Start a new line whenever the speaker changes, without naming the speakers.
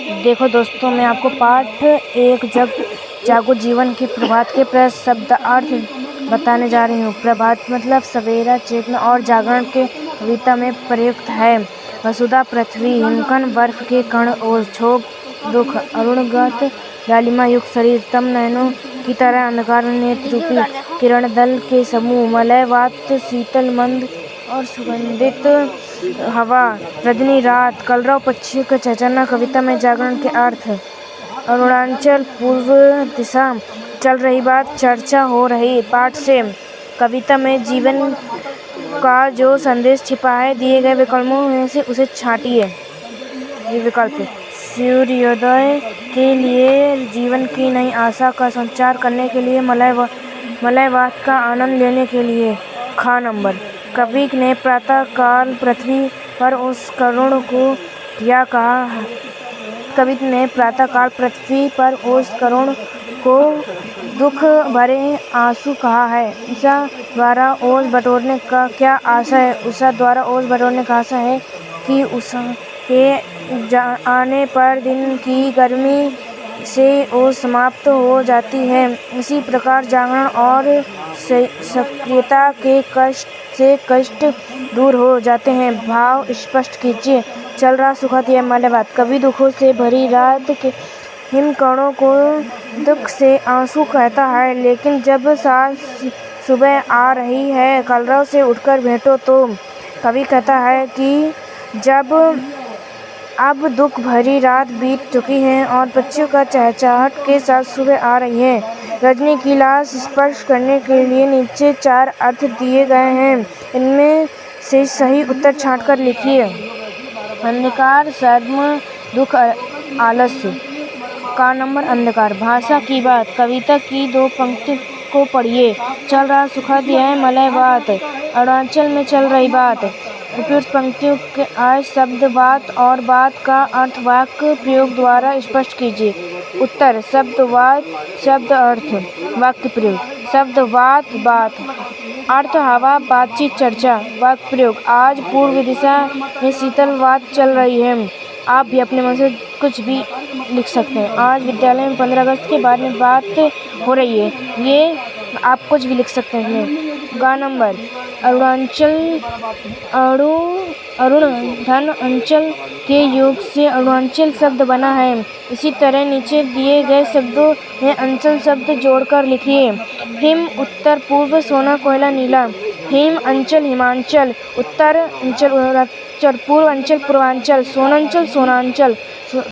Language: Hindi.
देखो दोस्तों, मैं आपको पाठ एक जग जागो जीवन के प्रभात के शब्दार्थ बताने जा रही हूँ। प्रभात मतलब सवेरा, चेतना और जागरण के कविता में प्रयुक्त है। वसुधा पृथ्वी, हिमकण बर्फ के कण, ओछोग दुख, अरुणगत लालिमा युक्त शरीर, तम नयनों की तरह अंधकार नेत्र रूपी किरणदल के समूह, मलय वात शीतल मंद और सुगंधित हवा, रजनी रात, कलरव पक्षियों का चहचहाना। कविता में जागरण के अर्थ। अरुणाचल पूर्व दिशा, चल रही बात, चर्चा हो रही पाठ से। कविता में जीवन का जो संदेश छिपा है, दिए गए विकल्पों में से उसे छांटिए। ये विकल्प: सूर्योदय के लिए, जीवन की नई आशा का संचार करने के लिए, मलयवात का आनंद लेने के लिए। खा नंबर: कवि ने प्रातः काल पृथ्वी पर उस करुण को क्या कहा? कवि ने प्रातःकाल पृथ्वी पर ओस करुण को दुख भरे आंसू कहा है। उषा द्वारा ओस बटोरने का क्या आशा है? उषा द्वारा ओस बटोरने का आशा है कि उषा के आने पर दिन की गर्मी से ओस समाप्त हो जाती है। इसी प्रकार जागरण और सक्रियता के कष्ट दूर हो जाते हैं। भाव स्पष्ट कीजिए। चल रहा सुखद यह मलयवात। कवि दुखों से भरी रात के हिमकणों को दुख से आंसू कहता है, लेकिन जब सुबह आ रही है, कलरव से उठकर भेंटो तो कवि कहता है कि जब अब दुख भरी रात बीत चुकी है और पक्षियों का चहचहाट के साथ सुबह आ रही है। रजनी की लाश स्पर्श करने के लिए नीचे 4 अर्थ दिए गए हैं। इनमें से सही उत्तर छांटकर लिखिए। अंधकार, शर्म, दुख, आलस्य। का नंबर: अंधकार। भाषा की बात। कविता की 2 पंक्ति को पढ़िए। चल रहा सुखद यह मलयवात, अरुणाचल में चल रही बात। उपयुक्त पंक्तियों के आज शब्द बात और बात का अर्थ वाक्य प्रयोग द्वारा स्पष्ट कीजिए। उत्तर: शब्द बात, शब्द अर्थ, वाक्य प्रयोग। शब्द बात, बात। अर्थ: हवा, बातचीत, चर्चा। वाक्य प्रयोग: आज पूर्व दिशा में शीतल वात चल रही है। आप भी अपने मन से कुछ भी लिख सकते हैं। आज विद्यालय में 15 अगस्त के बारे में बात हो रही है। ये आप कुछ भी लिख सकते हैं। गा नंबर: अरुणाचल, अरुण धन अंचल के योग से अरुणाचल शब्द बना है। इसी तरह नीचे दिए गए शब्दों में अंचल शब्द जोड़कर लिखिए। हिम उत्तर पूर्व, सोना कोयला नीला। हिम अंचल हिमांचल, उत्तर अंचल उत्तरांचल, पूर्व अंचल पूर्वांचल, सोनांचल सोनांचल।